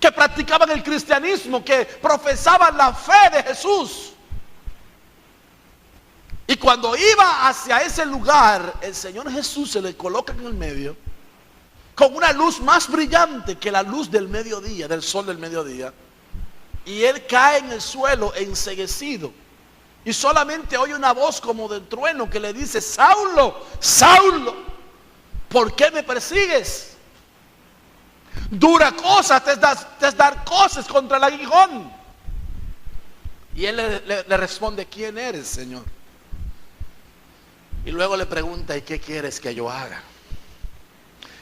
que practicaban el cristianismo, que profesaban la fe de Jesús. Y cuando iba hacia ese lugar, el Señor Jesús se le coloca en el medio, con una luz más brillante que la luz del mediodía, del sol del mediodía. Y él cae en el suelo enceguecido. Y solamente oye una voz como de trueno que le dice: Saulo, Saulo, ¿por qué me persigues? Dura cosa te es dar cosas contra el aguijón. Y él le responde: ¿quién eres, Señor? Y luego le pregunta: ¿y qué quieres que yo haga?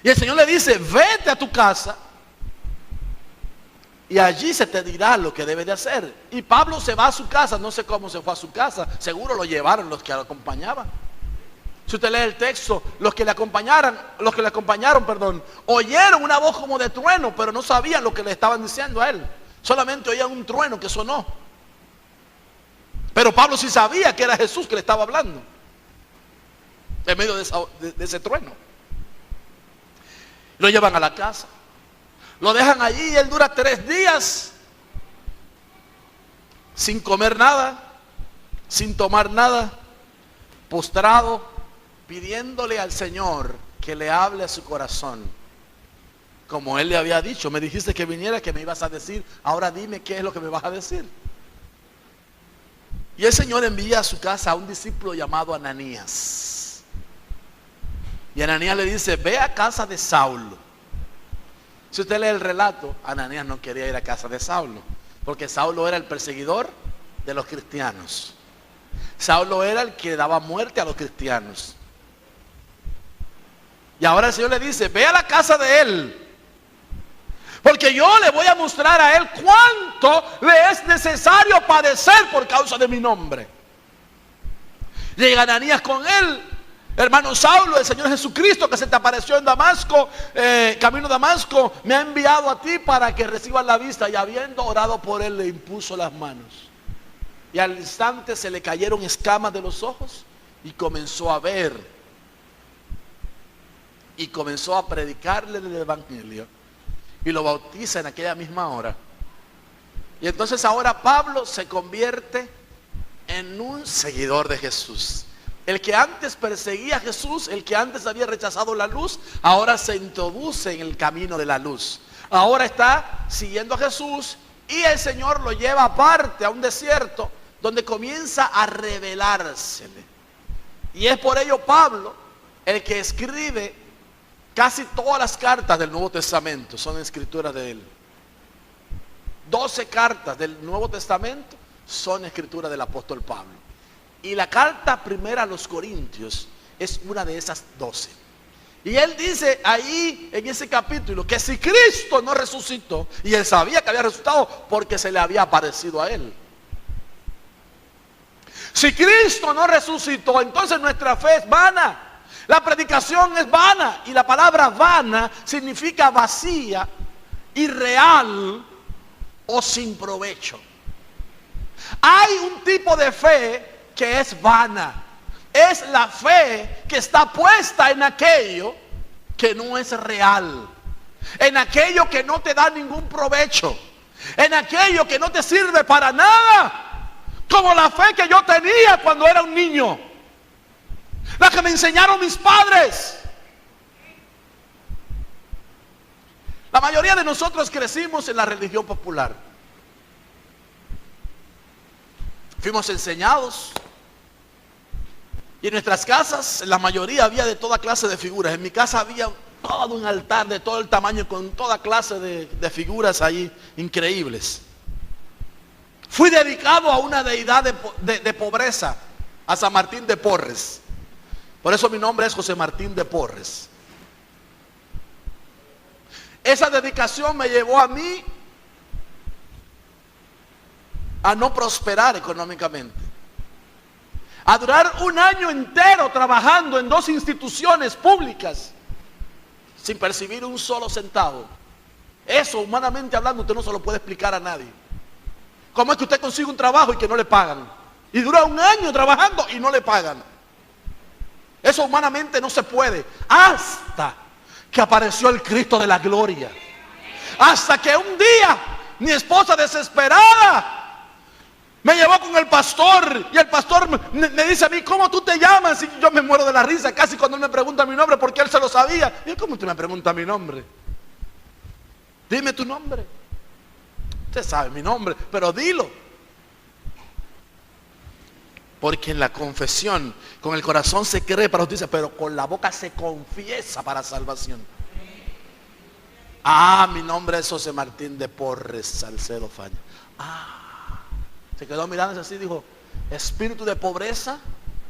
Y el Señor le dice: vete a tu casa y allí se te dirá lo que debe de hacer. Y Pablo se va a su casa. No sé cómo se fue a su casa. Seguro lo llevaron los que lo acompañaban. Si usted lee el texto, los que le acompañaron, oyeron una voz como de trueno, pero no sabían lo que le estaban diciendo a él. Solamente oían un trueno que sonó. Pero Pablo sí sabía que era Jesús que le estaba hablando, en medio de ese trueno. Lo llevan a la casa, lo dejan allí y él dura 3 días sin comer nada, sin tomar nada, postrado, pidiéndole al Señor que le hable a su corazón. Como él le había dicho: me dijiste que viniera, que me ibas a decir, ahora dime qué es lo que me vas a decir. Y el Señor envía a su casa a un discípulo llamado Ananías. Y Ananías le dice: ve a casa de Saulo. Si usted lee el relato, Ananías no quería ir a casa de Saulo, porque Saulo era el perseguidor de los cristianos. Saulo era el que daba muerte a los cristianos. Y ahora el Señor le dice: ve a la casa de él, porque yo le voy a mostrar a él cuánto le es necesario padecer por causa de mi nombre. Llega Ananías con él: hermano Saulo, el Señor Jesucristo que se te apareció en Damasco, camino a Damasco, me ha enviado a ti para que recibas la vista. Y habiendo orado por él, le impuso las manos. Y al instante se le cayeron escamas de los ojos y comenzó a ver. Y comenzó a predicarle el evangelio. Y lo bautiza en aquella misma hora. Y entonces ahora Pablo se convierte en un seguidor de Jesús. El que antes perseguía a Jesús, el que antes había rechazado la luz, ahora se introduce en el camino de la luz. Ahora está siguiendo a Jesús y el Señor lo lleva aparte a un desierto donde comienza a revelársele. Y es por ello Pablo el que escribe casi todas las cartas del Nuevo Testamento, son escrituras de él. 12 cartas del Nuevo Testamento son escrituras del apóstol Pablo. Y la carta primera a los Corintios es una de esas 12. Y él dice ahí en ese capítulo que si Cristo no resucitó, y él sabía que había resucitado porque se le había aparecido a él. Si Cristo no resucitó, entonces nuestra fe es vana. La predicación es vana. Y la palabra vana significa vacía, irreal o sin provecho. Hay un tipo de fe que es vana. Es la fe que está puesta en aquello que no es real, en aquello que no te da ningún provecho, en aquello que no te sirve para nada, como la fe que yo tenía cuando era un niño, la que me enseñaron mis padres. La mayoría de nosotros crecimos en la religión popular. Fuimos enseñados. Y en nuestras casas, en la mayoría había de toda clase de figuras. En mi casa había todo un altar de todo el tamaño, con toda clase de figuras ahí increíbles. Fui dedicado a una deidad de pobreza, a San Martín de Porres. Por eso mi nombre es José Martín de Porres. Esa dedicación me llevó a mí a no prosperar económicamente, a durar un año entero trabajando en 2 instituciones públicas sin percibir un solo centavo. Eso, humanamente hablando, usted no se lo puede explicar a nadie. ¿Cómo es que usted consigue un trabajo y que no le pagan? Y dura un año trabajando y no le pagan. Eso humanamente no se puede. Hasta que apareció el Cristo de la gloria. Hasta que un día mi esposa desesperada me llevó con el pastor, y el pastor me dice a mí, ¿cómo tú te llamas? Y yo me muero de la risa casi cuando él me pregunta mi nombre, porque él se lo sabía. Y yo, ¿cómo usted me pregunta mi nombre? Dime tu nombre. Usted sabe mi nombre, pero dilo. Porque en la confesión, con el corazón se cree para justicia, pero con la boca se confiesa para salvación. Mi nombre es José Martín de Porres Salcedo Faña. Se quedó mirando así, dijo, espíritu de pobreza,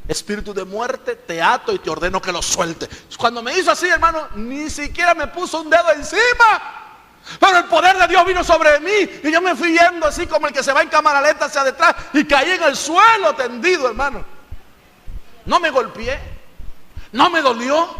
espíritu de muerte, te ato y te ordeno que lo suelte. Cuando me hizo así, hermano, ni siquiera me puso un dedo encima. Pero el poder de Dios vino sobre mí, y yo me fui yendo así como el que se va en cámara lenta hacia detrás, y caí en el suelo tendido, hermano. No me golpeé, no me dolió,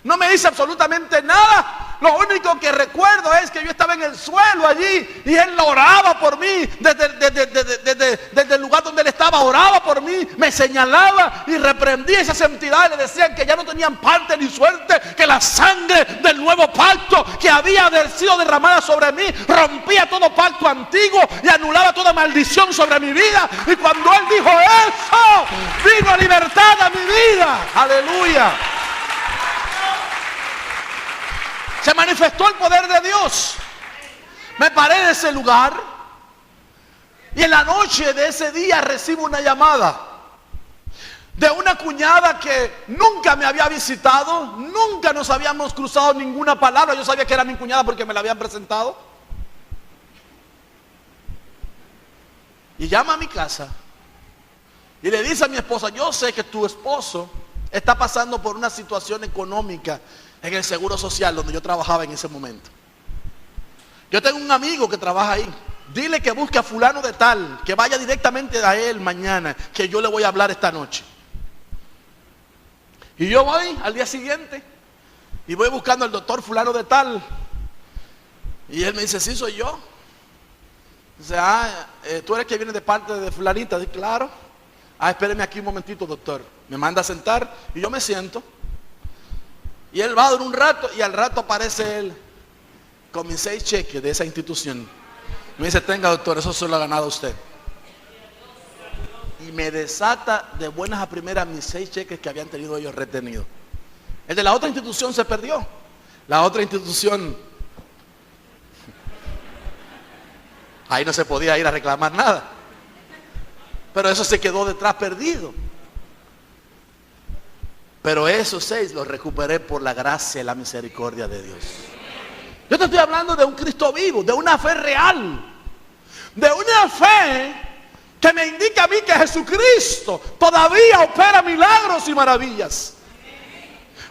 no me hice absolutamente nada. Lo único que recuerdo es que yo estaba en el suelo allí, y él oraba por mí, desde el lugar donde él estaba, oraba por mí, me señalaba y reprendía esas entidades. Le decían que ya no tenían parte ni suerte, que la sangre del nuevo pacto que había sido derramada sobre mí rompía todo pacto antiguo y anulaba toda maldición sobre mi vida. Y cuando él dijo eso, vino libertad a mi vida. Aleluya. Se manifestó el poder de Dios. Me paré de ese lugar, y en la noche de ese día recibo una llamada de una cuñada que nunca me había visitado, nunca nos habíamos cruzado ninguna palabra. Yo sabía que era mi cuñada porque me la habían presentado. Y llama a mi casa y le dice a mi esposa, yo sé que tu esposo está pasando por una situación económica en el Seguro Social donde yo trabajaba en ese momento. Yo tengo un amigo que trabaja ahí. Dile que busque a fulano de tal, que vaya directamente a él mañana, que yo le voy a hablar esta noche. Y yo voy al día siguiente y voy buscando al doctor fulano de tal. Y él me dice, sí, soy yo. Dice, tú eres que viene de parte de fulanita. Dice, claro. Espéreme aquí un momentito, doctor. Me manda a sentar y yo me siento. Y él va a durar un rato, y al rato aparece él con mis 6 cheques de esa institución. Me dice, tenga, doctor, eso se lo ha ganado usted. Y me desata de buenas a primeras mis 6 cheques que habían tenido ellos retenidos. El de la otra institución se perdió. La otra institución, ahí no se podía ir a reclamar nada. Pero eso se quedó detrás perdido. Pero esos 6 los recuperé por la gracia y la misericordia de Dios. Yo te estoy hablando de un Cristo vivo, de una fe real, de una fe que me indica a mí que Jesucristo todavía opera milagros y maravillas.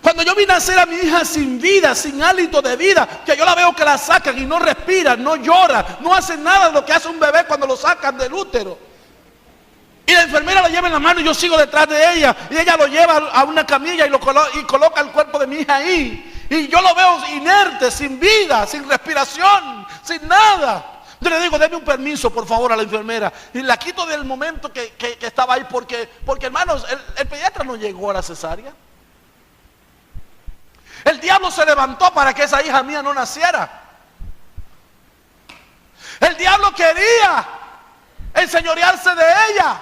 Cuando yo vi nacer a mi hija sin vida, sin hálito de vida, que yo la veo que la sacan y no respira, no llora, no hace nada de lo que hace un bebé cuando lo sacan del útero. Y la enfermera lo lleva en la mano y yo sigo detrás de ella. Y ella lo lleva a una camilla y coloca el cuerpo de mi hija ahí. Y yo lo veo inerte, sin vida, sin respiración, sin nada. Yo le digo, deme un permiso, por favor, a la enfermera. Y la quito del momento que estaba ahí. Porque hermanos, el pediatra no llegó a la cesárea. El diablo se levantó para que esa hija mía no naciera. El diablo quería enseñorearse de ella.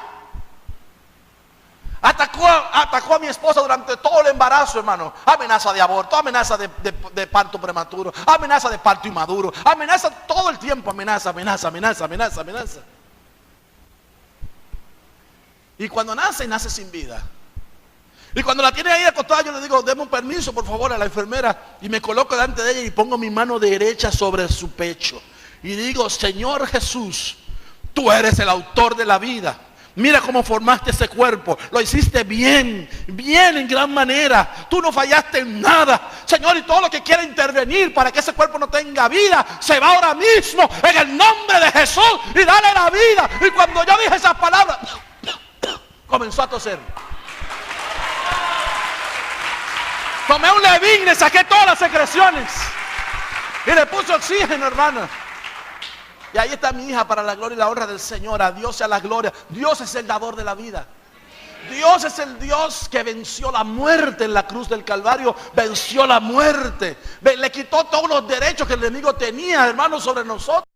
Atacó a mi esposa durante todo el embarazo, hermano. Amenaza de aborto, amenaza de parto prematuro, amenaza de parto inmaduro, amenaza todo el tiempo, amenaza. Y cuando nace sin vida. Y cuando la tiene ahí acostada, yo le digo, deme un permiso, por favor, a la enfermera. Y me coloco delante de ella y pongo mi mano derecha sobre su pecho. Y digo, Señor Jesús, tú eres el autor de la vida. Mira cómo formaste ese cuerpo. Lo hiciste bien en gran manera. Tú no fallaste en nada. Señor, y todo lo que quiera intervenir para que ese cuerpo no tenga vida, se va ahora mismo en el nombre de Jesús y dale la vida. Y cuando yo dije esas palabras, comenzó a toser. Tomé un levín, le saqué todas las secreciones y le puse oxígeno, hermana. Y ahí está mi hija, para la gloria y la honra del Señor. A Dios sea la gloria. Dios es el dador de la vida. Dios es el Dios que venció la muerte en la cruz del Calvario, venció la muerte, le quitó todos los derechos que el enemigo tenía, hermanos, sobre nosotros.